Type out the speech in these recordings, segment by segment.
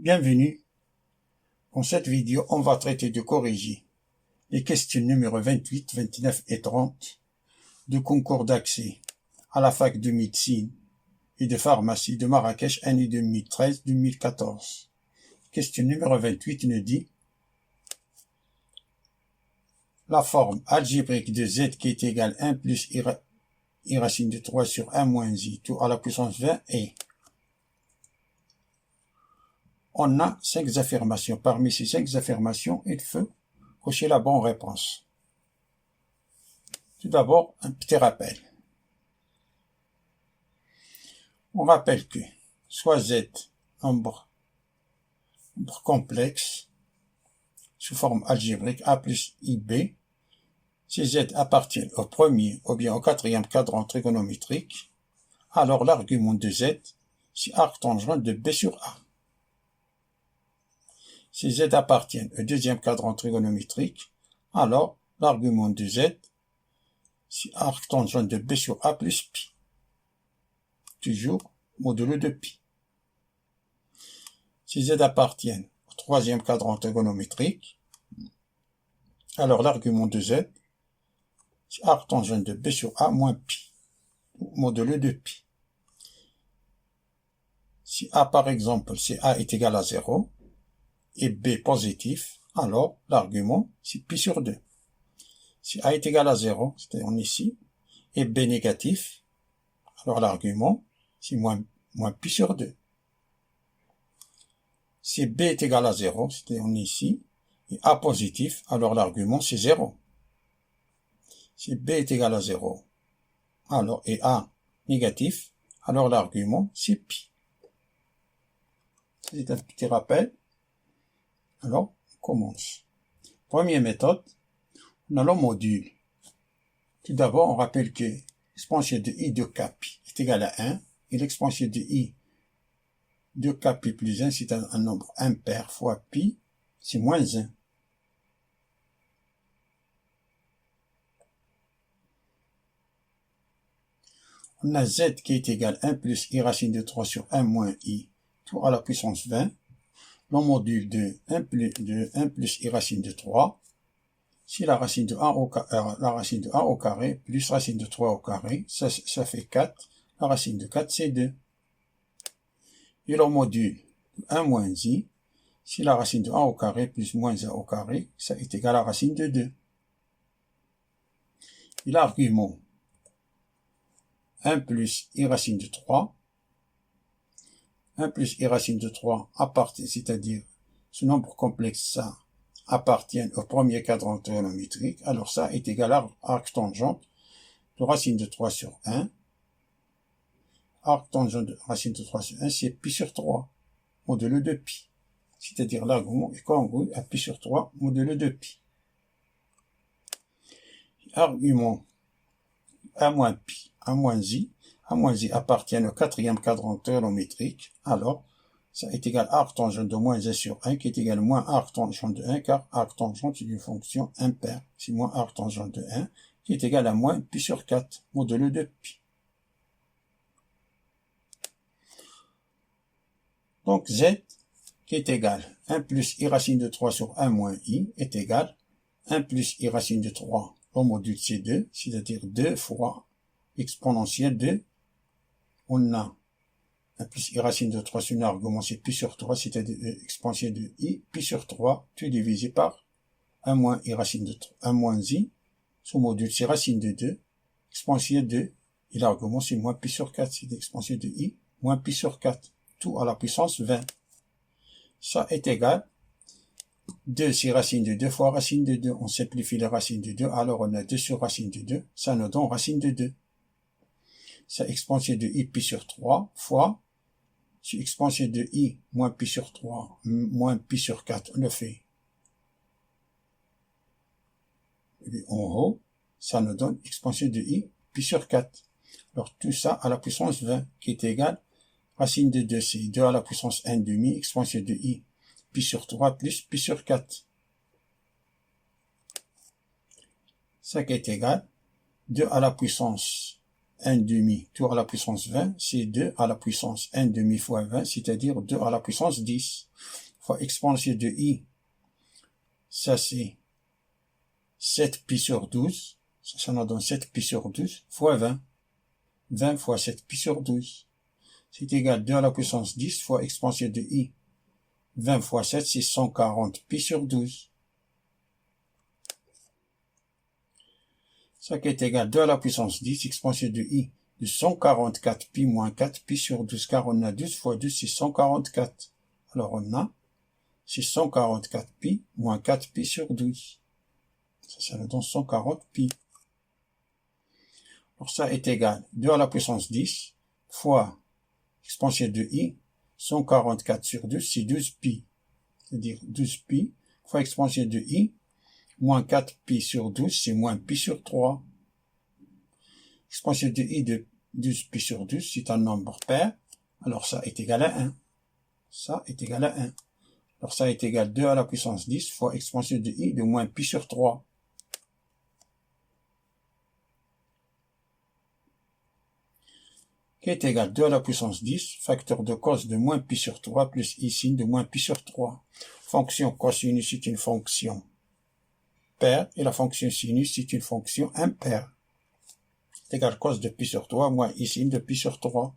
Bienvenue. Dans cette vidéo, on va traiter de corriger les questions numéro 28, 29 et 30 du concours d'accès à la fac de médecine et de pharmacie de Marrakech année 2013-2014. Question numéro 28 nous dit la forme algébrique de z qui est égale 1 plus i racine de 3 sur 1 moins i tout à la puissance 20 est. On a 5 affirmations. Parmi ces 5 affirmations, il faut cocher la bonne réponse. Tout d'abord, un petit rappel. On rappelle que soit z, nombre complexe, sous forme algébrique a plus ib, si z appartient au premier ou bien au quatrième cadran trigonométrique, alors l'argument de z, c'est arc tangent de b sur a. Si z appartient au deuxième cadran trigonométrique, alors l'argument de z, c'est arc tangent de b sur a plus pi. Toujours modulo de pi. Si z appartient au troisième cadran trigonométrique, alors l'argument de z, c'est arc tangent de b sur a moins pi, modulo de pi. Si a par exemple, si a est égal à 0, et b positif, alors l'argument, c'est pi sur 2. Si a est égal à 0, c'est-à-dire ici, et b négatif, alors l'argument, c'est moins pi sur 2. Si b est égal à 0, c'est-à-dire ici, et a positif, alors l'argument, c'est 0. Si b est égal à 0, alors et a négatif, alors l'argument, c'est pi. C'est un petit rappel. Alors, on commence. Première méthode, on a le module. Tout d'abord, on rappelle que l'exponentielle de i de k pi est égal à 1, et l'exponentielle de i de k pi plus 1, c'est un nombre impair fois pi, c'est moins 1. On a z qui est égal à 1 plus i racine de 3 sur 1 moins i, tout à la puissance 20. Le module de 1 plus i racine de 3, si la racine de 1 au carré plus racine de 3 au carré, ça fait 4. La racine de 4, c'est 2. Et le module de 1 moins i, si la racine de 1 au carré plus moins 1 au carré, ça est égal à la racine de 2. Et l'argument 1 plus i racine de 3, 1 plus i racine de 3 appartient, c'est-à-dire ce nombre complexe, ça appartient au premier cadran trigonométrique, alors ça est égal à arc tangente de racine de 3 sur 1. Arc tangente de racine de 3 sur 1, c'est pi sur 3, modulo de pi. C'est-à-dire l'argument est congru à pi sur 3, modulo de pi. Argument a moins pi, a moins i appartient au quatrième cadran trigonométrique, alors ça est égal à arc tangente de moins 1 sur 1, qui est égal à moins arc tangente de 1, car arc tangente est une fonction impaire. C'est moins arc tangente de 1, qui est égal à moins pi sur 4, modulo de pi. Donc z, qui est égal 1 plus i racine de 3 sur 1 moins i, est égal 1 plus i racine de 3, au module c'est 2, c'est-à-dire 2 fois exponentielle de, on a 1 plus i racine de 3 sur un argument, c'est pi sur 3, c'est-à-dire exponentielle de i, pi sur 3, tout divisé par 1 moins i racine de 3, 1 moins i, son module c'est racine de 2, exponentielle de, et l'argument c'est moins pi sur 4, c'est exponentielle de i, moins pi sur 4, tout à la puissance 20. Ça est égal, 2 c'est racine de 2 fois racine de 2, on simplifie la racine de 2, alors on a 2 sur racine de 2, ça nous donne racine de 2. Ça exponentielle de i pi sur 3 fois, si exponentielle de i moins pi sur 3 moins pi sur 4, on le fait. Et en haut, ça nous donne exponentielle de i pi sur 4. Alors tout ça à la puissance 20, qui est égal, racine de 2, c'est 2 à la puissance 1 demi, exponentielle de i pi sur 3 plus pi sur 4. Ça qui est égal, 2 à la puissance 1 demi, tout à la puissance 20, c'est 2 à la puissance 1 demi fois 20, c'est-à-dire 2 à la puissance 10, fois exponentielle de i. Ça, c'est 7 pi sur 12, ça nous donne 7 pi sur 12, fois 20. 20 fois 7 pi sur 12. C'est égal à 2 à la puissance 10 fois exponentielle de i. 20 fois 7, c'est 140 pi sur 12. Ça qui est égal à 2 à la puissance 10, exponentielle de i, de 144 pi moins 4 pi sur 12, car on a 12 fois 12, c'est 144. Alors on a, c'est 144 pi moins 4 pi sur 12. Ça nous donne 140 pi. Alors ça est égal à 2 à la puissance 10 fois exponentielle de i, 144 sur 12, c'est 12 pi. C'est-à-dire 12 pi fois exponentielle de i, moins 4 pi sur 12, c'est moins pi sur 3. Exponentielle de i de 12 pi sur 12, c'est un nombre pair. Alors ça est égal à 1. Ça est égal à 1. Alors ça est égal à 2 à la puissance 10 fois exponentielle de i de moins pi sur 3. Qui est égal à 2 à la puissance 10, facteur de cos de moins pi sur 3 plus i sin de moins pi sur 3. Fonction cosinus est une fonction paire et la fonction sinus c'est une fonction impaire. C'est égal à cos de pi sur 3 moins i sin de pi sur 3.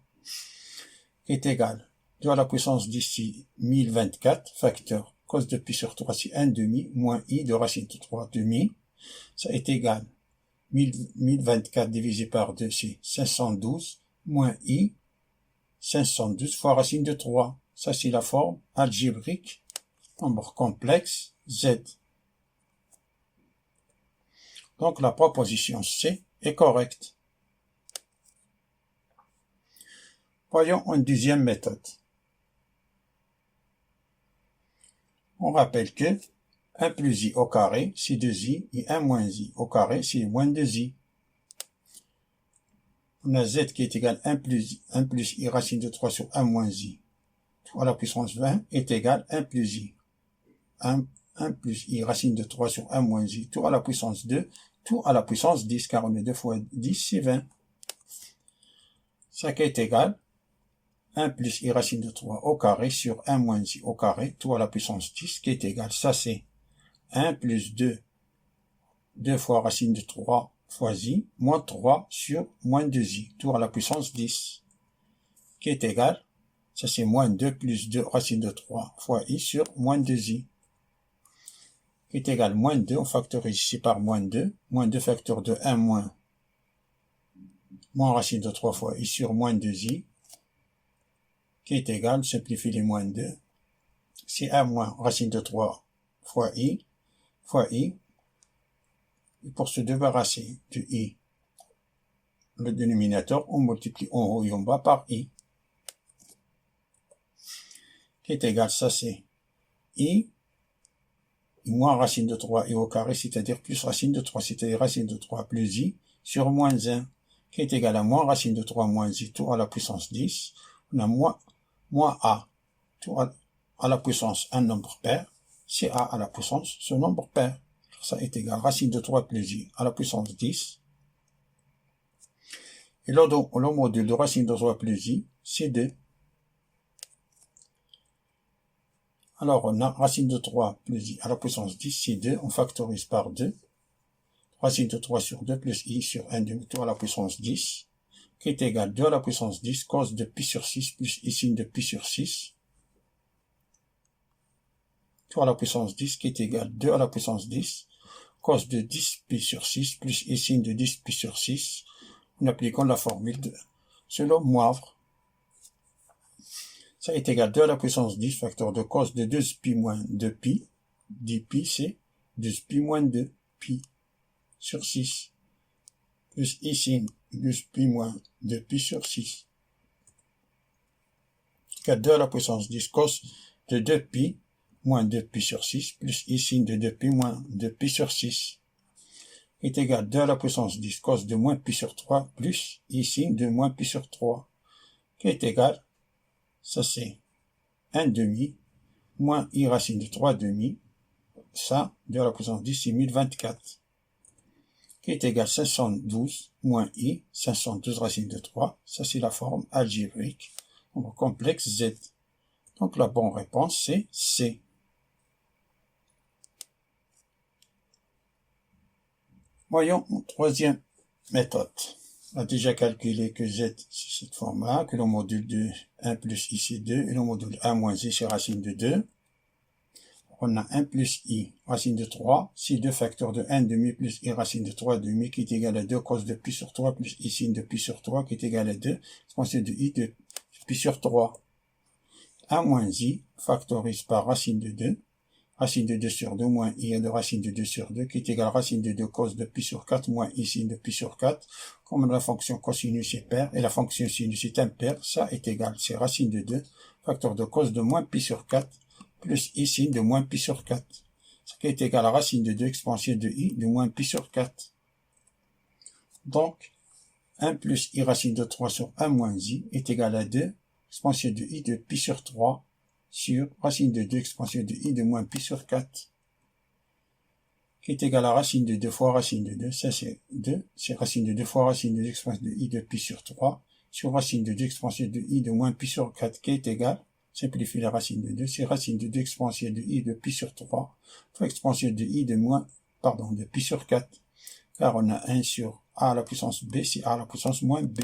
Qui est égal à 2 à la puissance 10 c'est 1024, facteur cos de pi sur 3 c'est 1 demi moins i de racine de 3 demi. Ça est égal à 1024 divisé par 2 c'est 512 moins i 512 fois racine de 3. Ça c'est la forme algébrique, nombre complexe, z. Donc la proposition C est correcte. Voyons une deuxième méthode. On rappelle que 1 plus i au carré, c'est 2i, et 1 moins i au carré, c'est moins 2i. On a z qui est égal à 1 plus i racine de 3 sur 1 moins i, tout à la puissance 20, est égal à 1 plus i. 1 plus i racine de 3 sur 1 moins i, tout à la puissance 2, tout à la puissance 10, car on est 2 fois 10, c'est 20. Ça qui est égal à 1 plus i racine de 3 au carré sur 1 moins i au carré, tout à la puissance 10, qui est égal, ça c'est 1 plus 2, 2 fois racine de 3 fois i, moins 3 sur moins 2i, tout à la puissance 10, qui est égal, ça c'est moins 2 plus 2 racine de 3 fois i sur moins 2i, qui est égal à moins 2, on factorise ici par moins 2 facteur de 1 moins racine de 3 fois i sur moins 2i, qui est égal, simplifie les moins 2, c'est 1 moins racine de 3 fois i, et pour se débarrasser de i, le dénominateur, on multiplie en haut et en bas par i, qui est égal, ça c'est i, moins racine de 3 i au carré, c'est-à-dire plus racine de 3, c'est-à-dire racine de 3 plus i, sur moins 1, qui est égal à moins racine de 3 moins i, tout à la puissance 10, on a moins a, tout à la puissance un nombre pair, c'est a à la puissance ce nombre pair. Ça est égal à racine de 3 plus i à la puissance 10. Et là, donc, le module de racine de 3 plus i, c'est 2. Alors, on a racine de 3 plus i à la puissance 10, c'est 2. On factorise par 2. Racine de 3 sur 2 plus i sur 1 demi, tout à la puissance 10, qui est égal à 2 à la puissance 10, cos de pi sur 6 plus i sin de pi sur 6. Tout à la puissance 10, qui est égal à 2 à la puissance 10, cos de 10 pi sur 6 plus i sin de 10 pi sur 6, en appliquant la formule de selon Moivre. Ça est égal à 2 à la puissance 10, facteur de cos de 12 pi moins 2 pi. 10 pi, c'est 12 pi moins 2 pi sur 6. Plus i sin 12 pi moins 2 pi sur 6. C'est 2 à la puissance 10, cos de 2 pi moins 2 pi sur 6, plus i sin de 2 pi moins 2 pi sur 6, est égal à 2 à la puissance 10, cos de moins pi sur 3, plus i sin de moins pi sur 3, qui est égal, ça c'est 1 demi, moins i racine de 3 demi, ça, 2 à la puissance 10, c'est 1024. qui est égal à 512 moins i, 512 racine de 3. Ça, c'est la forme algébrique. Nombre complexe Z. Donc, la bonne réponse, c'est C. Voyons une troisième méthode. On a déjà calculé que Z, c'est cette forme-là, que le module de 1 plus i, c'est 2, et le module 1 moins i, c'est racine de 2. On a 1 plus i, racine de 3, c'est 2 facteurs de 1 demi plus i racine de 3 demi, qui est égal à 2 cos de pi sur 3, plus i sin de pi sur 3, qui est égal à 2, exponentielle de i de pi sur 3. 1 moins i, factorise par racine de 2, racine de 2 sur 2 moins i de racine de 2 sur 2, qui est égal à racine de 2 cos de pi sur 4 moins i sin de pi sur 4. Comme la fonction cosinus est paire et la fonction sinus est impaire, ça est égal, c'est racine de 2, facteur de cos de moins pi sur 4, plus i sin de moins pi sur 4. Ce qui est égal à racine de 2 exponentielle de i de moins pi sur 4. Donc, 1 plus i racine de 3 sur 1 moins i est égal à 2 exponentielle de i de pi sur 3 sur racine de 2 exponentielle de i de moins pi sur 4, qui est égal à racine de 2 fois racine de 2, ça c'est 2, c'est racine de 2 fois racine de 2 exponentielle de i de pi sur 3, sur racine de 2 exponentielle de i de moins pi sur 4, qui est égal, simplifie la racine de 2, c'est racine de 2 exponentielle de i de pi sur 3, fois exponentielle de i de de pi sur 4, car on a 1 sur a à la puissance b, c'est a à la puissance moins b.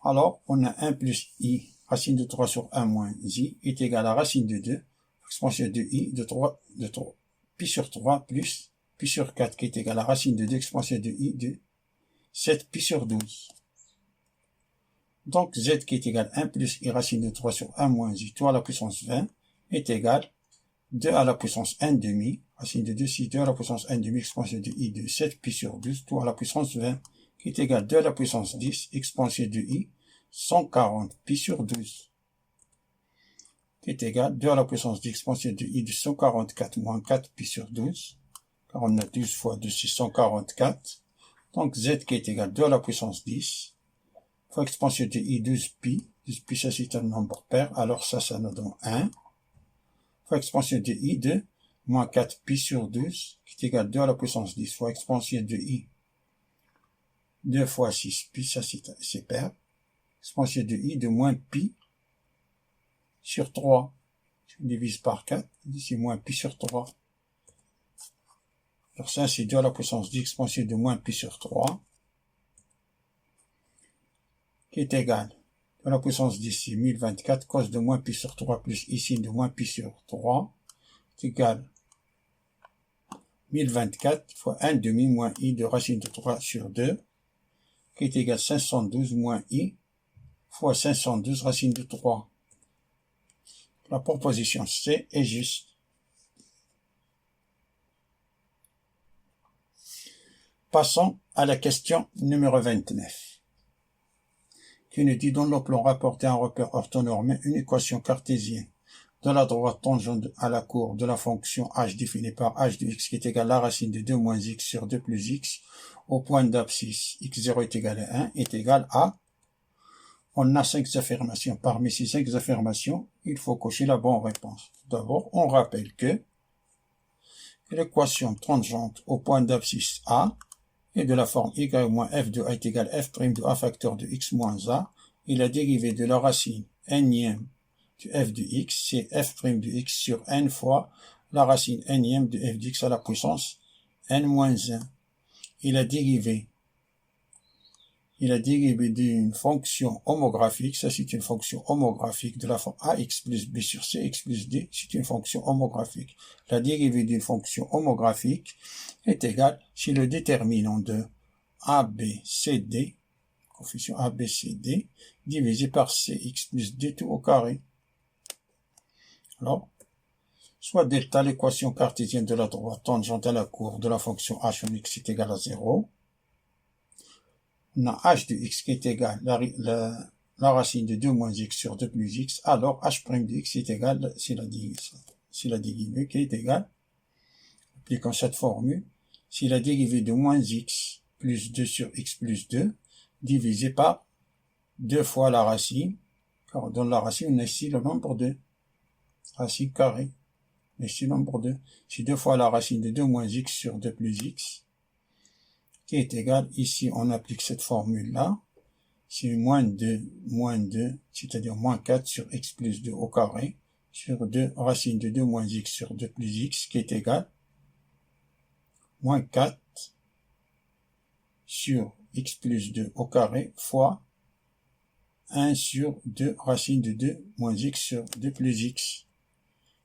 Alors, on a 1 plus i, racine de 3 sur 1 moins i, est égal à racine de 2, exponentielle de i de 3, pi sur 3 plus pi sur 4, qui est égal à racine de 2, exponentielle de i de 7 pi sur 12. Donc, z qui est égal à 1 plus i racine de 3 sur 1 moins i, tout à la puissance 20, est égal 2 à la puissance 1 demi, racine de 2, c'est 2 à la puissance 1 demi, exponentielle de i de 7 pi sur 12, tout à la puissance 20, qui est égal à 2 à la puissance 10, exponentielle de i, 140 pi sur 12, qui est égal à 2 à la puissance 10, exponentielle de i de 144 moins 4 pi sur 12, car on a 12 fois 2, c'est 144, donc z qui est égal à 2 à la puissance 10, fois exponentielle de i 12 pi ça c'est un nombre pair, alors ça nous donne 1, fois exponentielle de i de moins 4 pi sur 12, qui est égal à 2 à la puissance 10, fois exponentielle de i 2 fois 6 pi, ça c'est pair, exponentielle de i de moins pi sur 3. Si on divise par 4, c'est moins pi sur 3. Alors ça, c'est 2 à la puissance 10 exponentielle de moins pi sur 3, qui est égal. 2 à la puissance 10, c'est 1024, cos de moins pi sur 3 plus i sin de moins pi sur 3, est égal 1024 fois 1 demi moins i de racine de 3 sur 2, qui est égal à 512 moins i fois 512 racine de 3. La proposition C est juste. Passons à la question numéro 29, qui nous dit: dans le plan rapporté un repère orthonormé, une équation cartésienne de la droite tangente à la courbe de la fonction h définie par h de x qui est égal à la racine de 2 moins x sur 2 plus x au point d'abscisse x0 est égal à 1 est égal à... On a 5 affirmations. Parmi ces 5 affirmations, il faut cocher la bonne réponse. D'abord, on rappelle que l'équation tangente au point d'abscisse A est de la forme y moins f de a est égal à f' de a facteur de x moins a, et la dérivée de la racine nème de f de x, c'est f' de x sur n fois la racine nème de f de x à la puissance n moins 1. Et la dérivée d'une fonction homographique, ça c'est une fonction homographique de la forme ax plus b sur cx plus d, c'est une fonction homographique. La dérivée d'une fonction homographique est égale si le déterminant de ABCD, coefficient ABCD, divisé par cx plus d tout au carré. Alors, soit delta, l'équation cartésienne de la droite tangente à la courbe de la fonction h en x est égal à 0, on a h de x qui est égal à la racine de 2 moins x sur 2 plus x, alors h' de x est égal, c'est la dérivée qui est égale, appliquant cette formule, c'est la dérivée de moins x plus 2 sur x plus 2, divisé par 2 fois la racine, car dans la racine, on a ici le nombre de racine carrée, ici nombre 2, c'est 2 fois la racine de 2 moins x sur 2 plus x, qui est égal, ici on applique cette formule-là, c'est moins 2, c'est-à-dire moins 4 sur x plus 2 au carré, sur 2 racine de 2 moins x sur 2 plus x, qui est égal, moins 4 sur x plus 2 au carré fois 1 sur 2 racine de 2 moins x sur 2 plus x,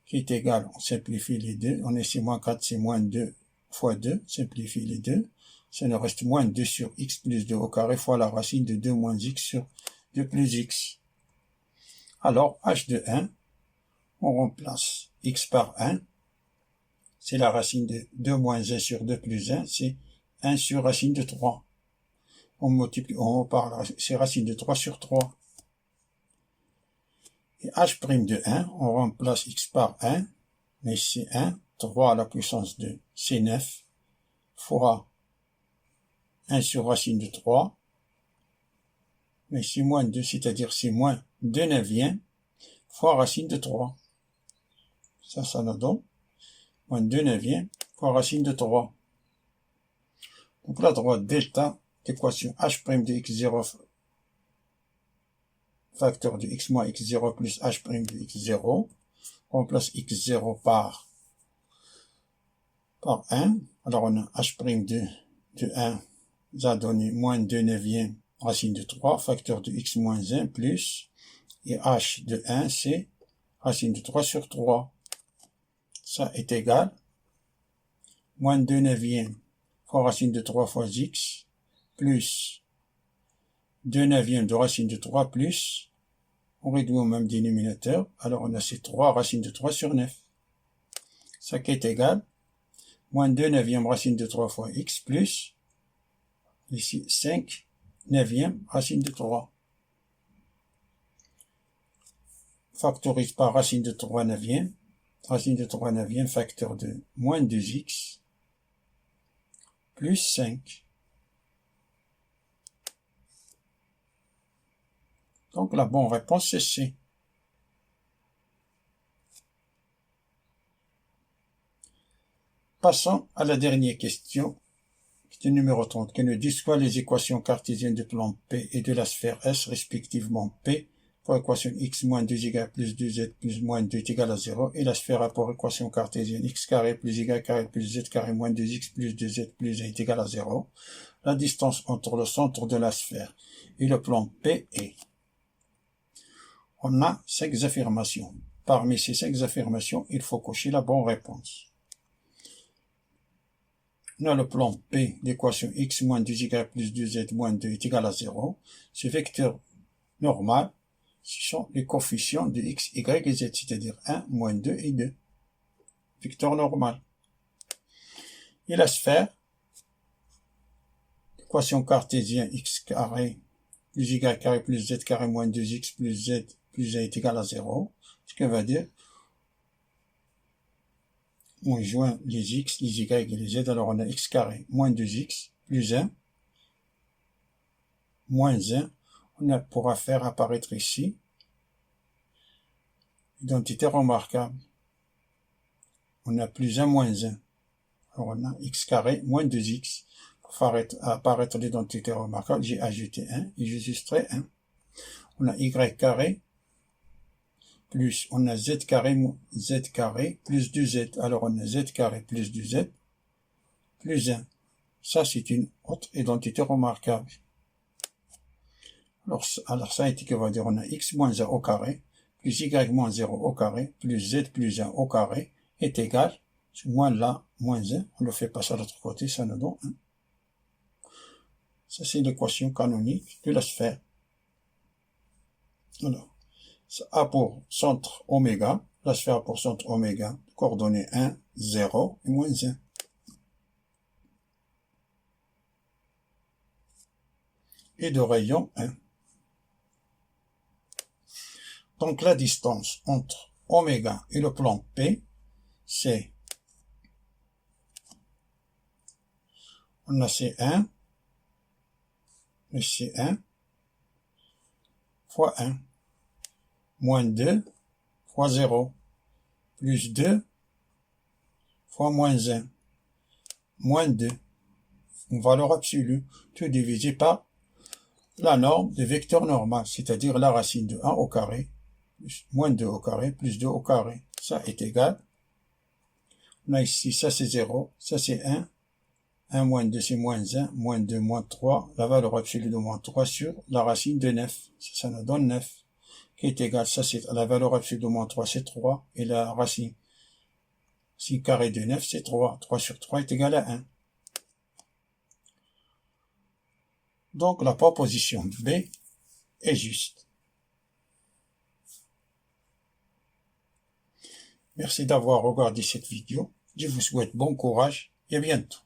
qui est égal, on simplifie les deux, on est ici moins 4, c'est moins 2 fois 2, simplifie les deux, ça nous reste moins 2 sur x plus 2 au carré fois la racine de 2 moins x sur 2 plus x. Alors, h de 1, on remplace x par 1, c'est la racine de 2 moins 1 sur 2 plus 1, c'est 1 sur racine de 3. On multiplie, on repart, c'est racine de 3 sur 3. Et h' de 1, on remplace x par 1, mais c'est 1, 3 à la puissance 2, c'est 9, fois 1 sur racine de 3, mais c'est moins 2, c'est-à-dire c'est moins 2 neuvièmes, fois racine de 3. Ça nous donne moins 2 neuvièmes, fois racine de 3. Donc la droite delta d'équation h' de x0 facteur de x moins x0 plus h' de x0, on remplace x0 par 1, alors on a h' de 1, ça a donné moins 2 neuvièmes racine de 3, facteur de x moins 1 plus, et h de 1 c'est racine de 3 sur 3, ça est égal, moins 2 neuvièmes fois racine de 3 fois x, plus 2 neuvièmes de racine de 3 plus, on réduit au même dénominateur, alors on a ces 3 racine de 3 sur 9, ça qui est égal, moins 2 neuvièmes racine de 3 fois x plus, ici 5 neuvièmes racine de 3. Factorise par racine de 3 neuvièmes, racine de 3 neuvièmes, facteur de moins 2x, plus 5. Donc la bonne réponse c'est C. Passons à la dernière question, qui est numéro 30, qui nous dit soit les équations cartésiennes du plan P et de la sphère S, respectivement P, pour l'équation x moins 2y plus 2z plus moins 2 est égal à 0, et la sphère A pour équation cartésienne x carré plus y carré plus z carré moins 2x plus 2z plus 1 est égal à 0. La distance entre le centre de la sphère et le plan P est... On a 5 affirmations. Parmi ces 5 affirmations, il faut cocher la bonne réponse. On a le plan P d'équation x moins 2y plus 2z moins 2 est égal à 0. Ce vecteur normal, ce sont les coefficients de x, y et z, c'est-à-dire 1, moins 2 et 2. Vecteur normal. Et la sphère, équation cartésienne x carré plus y carré plus z carré moins 2x plus z plus 1 est égal à 0. Ce qui veut dire, on joint les x, les y et les z, alors on a x carré moins 2x plus 1 moins 1. On pourra faire apparaître ici identité remarquable. On a plus 1 moins 1. Alors on a x carré moins 2x. Pour faire apparaître l'identité remarquable, j'ai ajouté 1 et je soustrais 1. On a y carré plus, on a z carré plus 2z. Alors on a z carré plus 2z plus 1. Ça c'est une autre identité remarquable. Alors ça est qu'on va dire on a x moins 1 au carré plus y moins 0 au carré plus z plus 1 au carré est égal, moins là, moins 1, on le fait passer à l'autre côté, ça nous donne 1. Ça c'est l'équation canonique de la sphère. Alors, ça a pour centre oméga, la sphère a pour centre oméga, coordonnées 1, 0 et moins 1. Et de rayon 1. Donc la distance entre oméga et le plan P, c'est, on a C1, le C1, fois 1, moins 2, fois 0, plus 2, fois moins 1, moins 2, une valeur absolue, tout divisé par la norme de vecteur normal, c'est-à-dire la racine de 1 au carré, plus moins 2 au carré, plus 2 au carré. Ça est égal. On a ici, ça c'est 0, ça c'est 1. 1 moins 2 c'est moins 1, moins 2 moins 3, la valeur absolue de moins 3 sur la racine de 9. Ça nous donne 9, qui est égal, ça c'est la valeur absolue de moins 3 c'est 3, et la racine carré de 9 c'est 3. 3 sur 3 est égal à 1. Donc la proposition B est juste. Merci d'avoir regardé cette vidéo. Je vous souhaite bon courage et à bientôt.